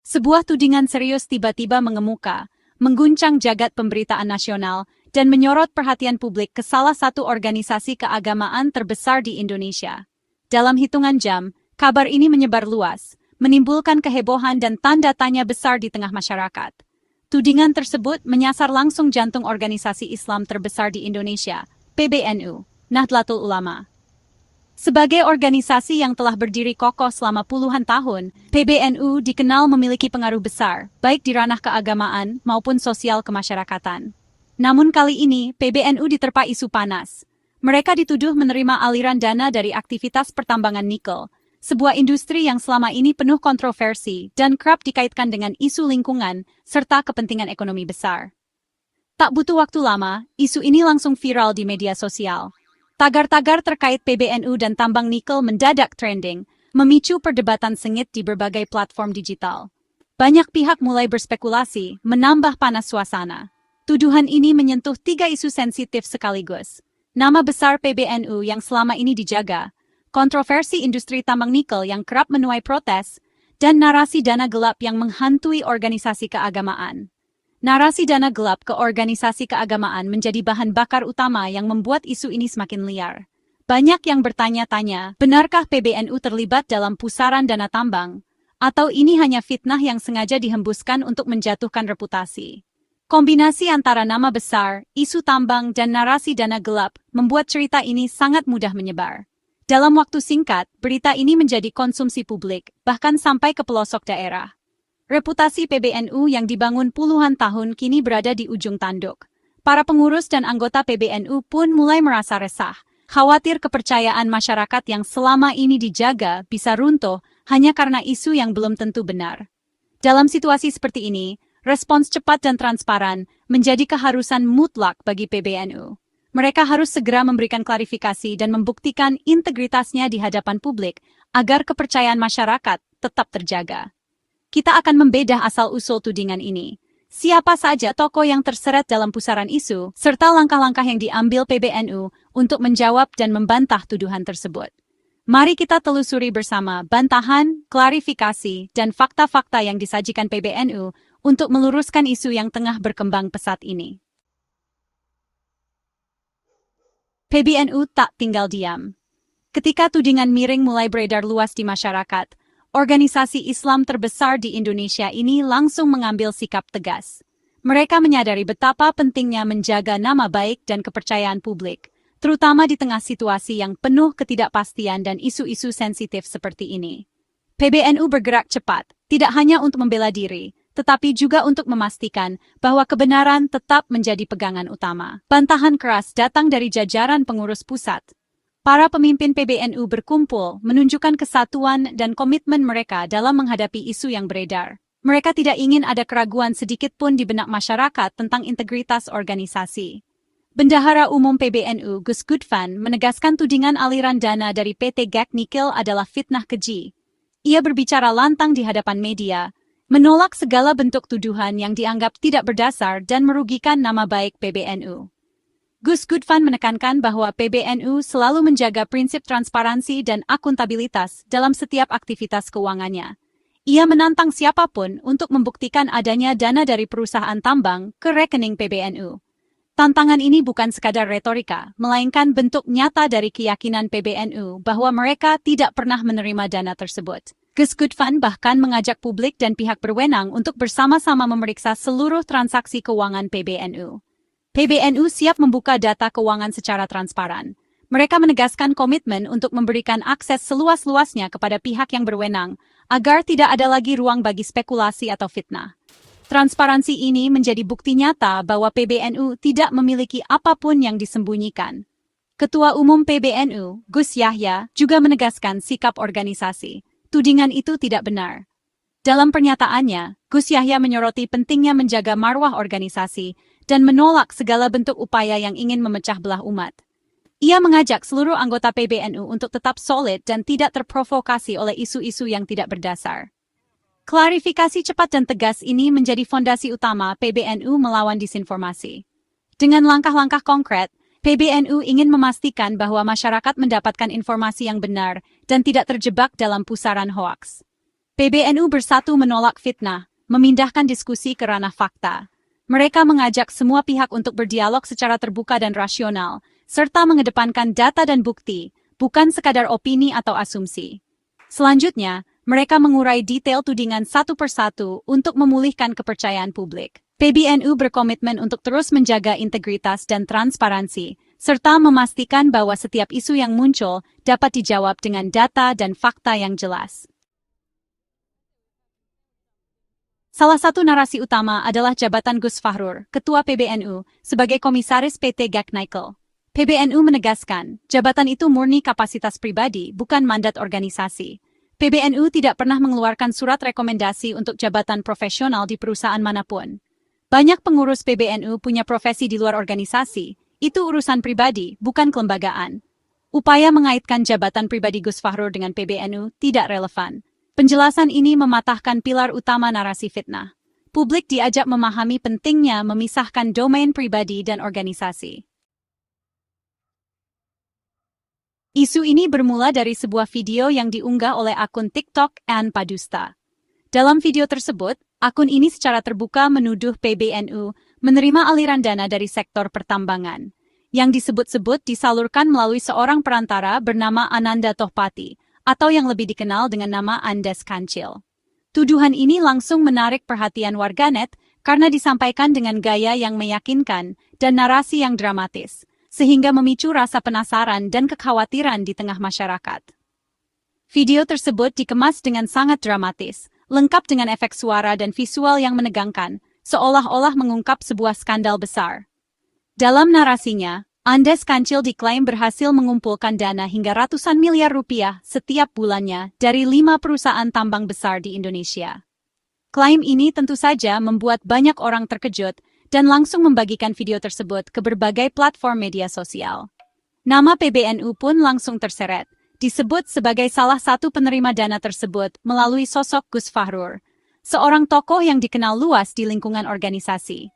Sebuah tudingan serius tiba-tiba mengemuka, mengguncang jagat pemberitaan nasional, dan menyorot perhatian publik ke salah satu organisasi keagamaan terbesar di Indonesia. Dalam hitungan jam, kabar ini menyebar luas, menimbulkan kehebohan dan tanda tanya besar di tengah masyarakat. Tudingan tersebut menyasar langsung jantung organisasi Islam terbesar di Indonesia, PBNU, Nahdlatul Ulama. Sebagai organisasi yang telah berdiri kokoh selama puluhan tahun, PBNU dikenal memiliki pengaruh besar, baik di ranah keagamaan maupun sosial kemasyarakatan. Namun kali ini, PBNU diterpa isu panas. Mereka dituduh menerima aliran dana dari aktivitas pertambangan nikel, sebuah industri yang selama ini penuh kontroversi dan kerap dikaitkan dengan isu lingkungan serta kepentingan ekonomi besar. Tak butuh waktu lama, isu ini langsung viral di media sosial. Tagar-tagar terkait PBNU dan tambang nikel mendadak trending, memicu perdebatan sengit di berbagai platform digital. Banyak pihak mulai berspekulasi, menambah panas suasana. Tuduhan ini menyentuh 3 isu sensitif sekaligus. Nama besar PBNU yang selama ini dijaga, kontroversi industri tambang nikel yang kerap menuai protes, dan narasi dana gelap yang menghantui organisasi keagamaan. Narasi dana gelap ke organisasi keagamaan menjadi bahan bakar utama yang membuat isu ini semakin liar. Banyak yang bertanya-tanya, benarkah PBNU terlibat dalam pusaran dana tambang? Atau ini hanya fitnah yang sengaja dihembuskan untuk menjatuhkan reputasi? Kombinasi antara nama besar, isu tambang, dan narasi dana gelap membuat cerita ini sangat mudah menyebar. Dalam waktu singkat, berita ini menjadi konsumsi publik, bahkan sampai ke pelosok daerah. Reputasi PBNU yang dibangun puluhan tahun kini berada di ujung tanduk. Para pengurus dan anggota PBNU pun mulai merasa resah, khawatir kepercayaan masyarakat yang selama ini dijaga bisa runtuh hanya karena isu yang belum tentu benar. Dalam situasi seperti ini, respons cepat dan transparan menjadi keharusan mutlak bagi PBNU. Mereka harus segera memberikan klarifikasi dan membuktikan integritasnya di hadapan publik agar kepercayaan masyarakat tetap terjaga. Kita akan membedah asal-usul tudingan ini. Siapa saja tokoh yang terseret dalam pusaran isu, serta langkah-langkah yang diambil PBNU untuk menjawab dan membantah tuduhan tersebut. Mari kita telusuri bersama bantahan, klarifikasi, dan fakta-fakta yang disajikan PBNU untuk meluruskan isu yang tengah berkembang pesat ini. PBNU tak tinggal diam. Ketika tudingan miring mulai beredar luas di masyarakat, organisasi Islam terbesar di Indonesia ini langsung mengambil sikap tegas. Mereka menyadari betapa pentingnya menjaga nama baik dan kepercayaan publik, terutama di tengah situasi yang penuh ketidakpastian dan isu-isu sensitif seperti ini. PBNU bergerak cepat, tidak hanya untuk membela diri, tetapi juga untuk memastikan bahwa kebenaran tetap menjadi pegangan utama. Bantahan keras datang dari jajaran pengurus pusat. Para pemimpin PBNU berkumpul, menunjukkan kesatuan dan komitmen mereka dalam menghadapi isu yang beredar. Mereka tidak ingin ada keraguan sedikit pun di benak masyarakat tentang integritas organisasi. Bendahara Umum PBNU Gus Gudvan menegaskan tudingan aliran dana dari PT GAC Nikel adalah fitnah keji. Ia berbicara lantang di hadapan media, menolak segala bentuk tuduhan yang dianggap tidak berdasar dan merugikan nama baik PBNU. Gus Gudvan menekankan bahwa PBNU selalu menjaga prinsip transparansi dan akuntabilitas dalam setiap aktivitas keuangannya. Ia menantang siapapun untuk membuktikan adanya dana dari perusahaan tambang ke rekening PBNU. Tantangan ini bukan sekadar retorika, melainkan bentuk nyata dari keyakinan PBNU bahwa mereka tidak pernah menerima dana tersebut. Gus Gudvan bahkan mengajak publik dan pihak berwenang untuk bersama-sama memeriksa seluruh transaksi keuangan PBNU. PBNU siap membuka data keuangan secara transparan. Mereka menegaskan komitmen untuk memberikan akses seluas-luasnya kepada pihak yang berwenang, agar tidak ada lagi ruang bagi spekulasi atau fitnah. Transparansi ini menjadi bukti nyata bahwa PBNU tidak memiliki apapun yang disembunyikan. Ketua Umum PBNU, Gus Yahya, juga menegaskan sikap organisasi. Tudingan itu tidak benar. Dalam pernyataannya, Gus Yahya menyoroti pentingnya menjaga marwah organisasi dan menolak segala bentuk upaya yang ingin memecah belah umat. Ia mengajak seluruh anggota PBNU untuk tetap solid dan tidak terprovokasi oleh isu-isu yang tidak berdasar. Klarifikasi cepat dan tegas ini menjadi fondasi utama PBNU melawan disinformasi. Dengan langkah-langkah konkret, PBNU ingin memastikan bahwa masyarakat mendapatkan informasi yang benar dan tidak terjebak dalam pusaran hoaks. PBNU bersatu menolak fitnah, memindahkan diskusi ke ranah fakta. Mereka mengajak semua pihak untuk berdialog secara terbuka dan rasional, serta mengedepankan data dan bukti, bukan sekadar opini atau asumsi. Selanjutnya, mereka mengurai detail tudingan satu persatu untuk memulihkan kepercayaan publik. PBNU berkomitmen untuk terus menjaga integritas dan transparansi, serta memastikan bahwa setiap isu yang muncul dapat dijawab dengan data dan fakta yang jelas. Salah satu narasi utama adalah jabatan Gus Fahrur, Ketua PBNU, sebagai Komisaris PT Gaknikel. PBNU menegaskan, jabatan itu murni kapasitas pribadi, bukan mandat organisasi. PBNU tidak pernah mengeluarkan surat rekomendasi untuk jabatan profesional di perusahaan manapun. Banyak pengurus PBNU punya profesi di luar organisasi, itu urusan pribadi, bukan kelembagaan. Upaya mengaitkan jabatan pribadi Gus Fahrur dengan PBNU tidak relevan. Penjelasan ini mematahkan pilar utama narasi fitnah. Publik diajak memahami pentingnya memisahkan domain pribadi dan organisasi. Isu ini bermula dari sebuah video yang diunggah oleh akun TikTok Ann Padusta. Dalam video tersebut, akun ini secara terbuka menuduh PBNU menerima aliran dana dari sektor pertambangan, yang disebut-sebut disalurkan melalui seorang perantara bernama Ananda Tohpati, atau yang lebih dikenal dengan nama Andes Kancil. Tuduhan ini langsung menarik perhatian warganet karena disampaikan dengan gaya yang meyakinkan dan narasi yang dramatis, sehingga memicu rasa penasaran dan kekhawatiran di tengah masyarakat. Video tersebut dikemas dengan sangat dramatis, lengkap dengan efek suara dan visual yang menegangkan, seolah-olah mengungkap sebuah skandal besar. Dalam narasinya, Andes Kancil diklaim berhasil mengumpulkan dana hingga ratusan miliar rupiah setiap bulannya dari 5 perusahaan tambang besar di Indonesia. Klaim ini tentu saja membuat banyak orang terkejut dan langsung membagikan video tersebut ke berbagai platform media sosial. Nama PBNU pun langsung terseret, disebut sebagai salah satu penerima dana tersebut melalui sosok Gus Fahrur, seorang tokoh yang dikenal luas di lingkungan organisasi.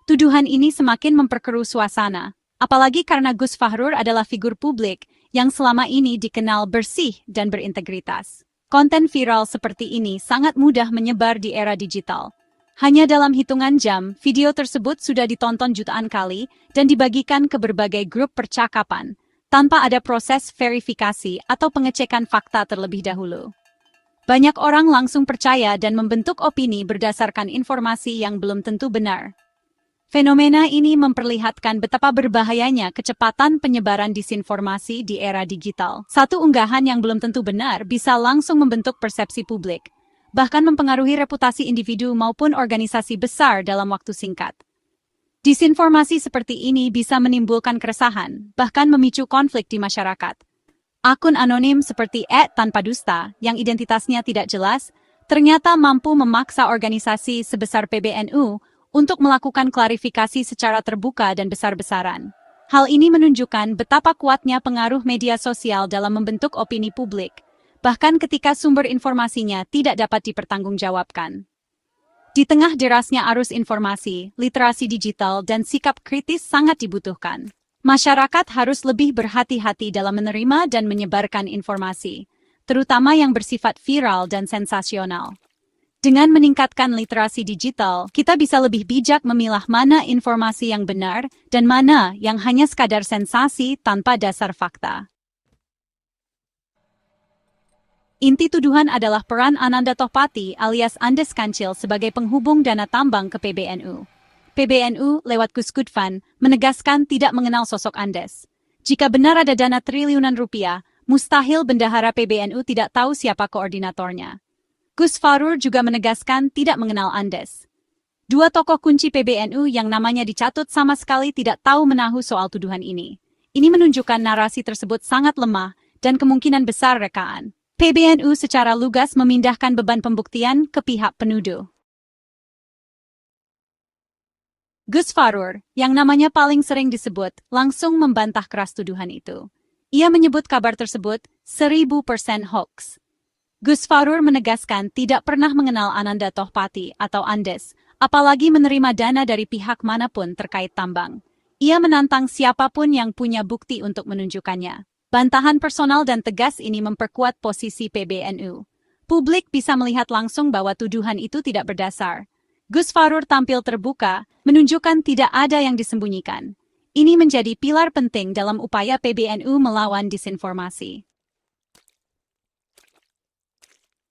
Tuduhan ini semakin memperkeruh suasana, apalagi karena Gus Fahrur adalah figur publik yang selama ini dikenal bersih dan berintegritas. Konten viral seperti ini sangat mudah menyebar di era digital. Hanya dalam hitungan jam, video tersebut sudah ditonton jutaan kali dan dibagikan ke berbagai grup percakapan, tanpa ada proses verifikasi atau pengecekan fakta terlebih dahulu. Banyak orang langsung percaya dan membentuk opini berdasarkan informasi yang belum tentu benar. Fenomena ini memperlihatkan betapa berbahayanya kecepatan penyebaran disinformasi di era digital. Satu unggahan yang belum tentu benar bisa langsung membentuk persepsi publik, bahkan mempengaruhi reputasi individu maupun organisasi besar dalam waktu singkat. Disinformasi seperti ini bisa menimbulkan keresahan, bahkan memicu konflik di masyarakat. Akun anonim seperti @tanpadusta yang identitasnya tidak jelas, ternyata mampu memaksa organisasi sebesar PBNU untuk melakukan klarifikasi secara terbuka dan besar-besaran. Hal ini menunjukkan betapa kuatnya pengaruh media sosial dalam membentuk opini publik, bahkan ketika sumber informasinya tidak dapat dipertanggungjawabkan. Di tengah derasnya arus informasi, literasi digital dan sikap kritis sangat dibutuhkan. Masyarakat harus lebih berhati-hati dalam menerima dan menyebarkan informasi, terutama yang bersifat viral dan sensasional. Dengan meningkatkan literasi digital, kita bisa lebih bijak memilah mana informasi yang benar dan mana yang hanya sekadar sensasi tanpa dasar fakta. Inti tuduhan adalah peran Ananda Tohpati alias Andes Kancil sebagai penghubung dana tambang ke PBNU. PBNU lewat Gus Gudvan menegaskan tidak mengenal sosok Andes. Jika benar ada dana triliunan rupiah, mustahil bendahara PBNU tidak tahu siapa koordinatornya. Gus Fahrur juga menegaskan tidak mengenal Andes. Dua tokoh kunci PBNU yang namanya dicatut sama sekali tidak tahu menahu soal tuduhan ini. Ini menunjukkan narasi tersebut sangat lemah dan kemungkinan besar rekaan. PBNU secara lugas memindahkan beban pembuktian ke pihak penuduh. Gus Fahrur, yang namanya paling sering disebut, langsung membantah keras tuduhan itu. Ia menyebut kabar tersebut 1000% hoax. Gus Fahrur menegaskan tidak pernah mengenal Ananda Tohpati atau Andes, apalagi menerima dana dari pihak manapun terkait tambang. Ia menantang siapapun yang punya bukti untuk menunjukkannya. Bantahan personal dan tegas ini memperkuat posisi PBNU. Publik bisa melihat langsung bahwa tuduhan itu tidak berdasar. Gus Fahrur tampil terbuka, menunjukkan tidak ada yang disembunyikan. Ini menjadi pilar penting dalam upaya PBNU melawan disinformasi.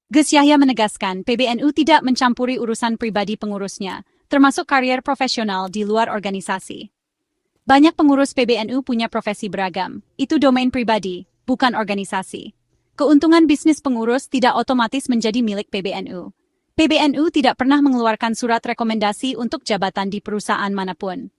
Gus Yahya menegaskan PBNU tidak mencampuri urusan pribadi pengurusnya, termasuk karier profesional di luar organisasi. Banyak pengurus PBNU punya profesi beragam, itu domain pribadi, bukan organisasi. Keuntungan bisnis pengurus tidak otomatis menjadi milik PBNU. PBNU tidak pernah mengeluarkan surat rekomendasi untuk jabatan di perusahaan manapun.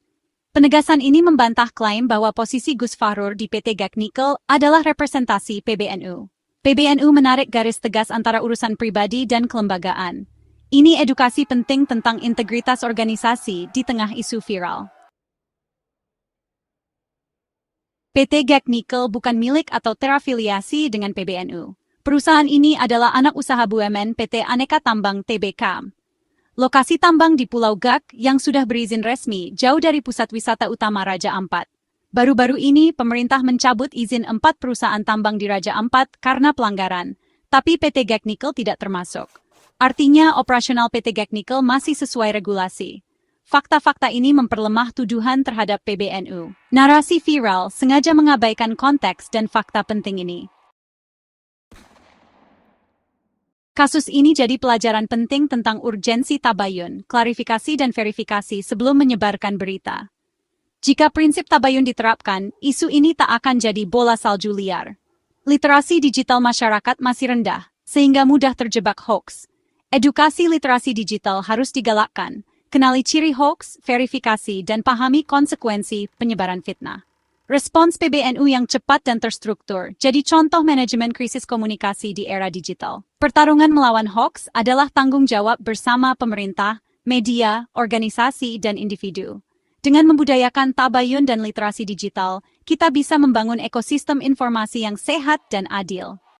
Penegasan ini membantah klaim bahwa posisi Gus Fahrur di PT Gag Nikel adalah representasi PBNU. PBNU menarik garis tegas antara urusan pribadi dan kelembagaan. Ini edukasi penting tentang integritas organisasi di tengah isu viral. PT Gag Nikel bukan milik atau terafiliasi dengan PBNU. Perusahaan ini adalah anak usaha BUMN PT Aneka Tambang Tbk. Lokasi tambang di Pulau Gag yang sudah berizin resmi jauh dari pusat wisata utama Raja Ampat. Baru-baru ini pemerintah mencabut izin 4 perusahaan tambang di Raja Ampat karena pelanggaran, tapi PT Gag Nikel tidak termasuk. Artinya operasional PT Gag Nikel masih sesuai regulasi. Fakta-fakta ini memperlemah tuduhan terhadap PBNU. Narasi viral sengaja mengabaikan konteks dan fakta penting ini. Kasus ini jadi pelajaran penting tentang urgensi tabayun, klarifikasi dan verifikasi sebelum menyebarkan berita. Jika prinsip tabayun diterapkan, isu ini tak akan jadi bola salju liar. Literasi digital masyarakat masih rendah, sehingga mudah terjebak hoax. Edukasi literasi digital harus digalakkan. Kenali ciri hoax, verifikasi, dan pahami konsekuensi penyebaran fitnah. Respons PBNU yang cepat dan terstruktur jadi contoh manajemen krisis komunikasi di era digital. Pertarungan melawan hoax adalah tanggung jawab bersama pemerintah, media, organisasi, dan individu. Dengan membudayakan tabayun dan literasi digital, kita bisa membangun ekosistem informasi yang sehat dan adil.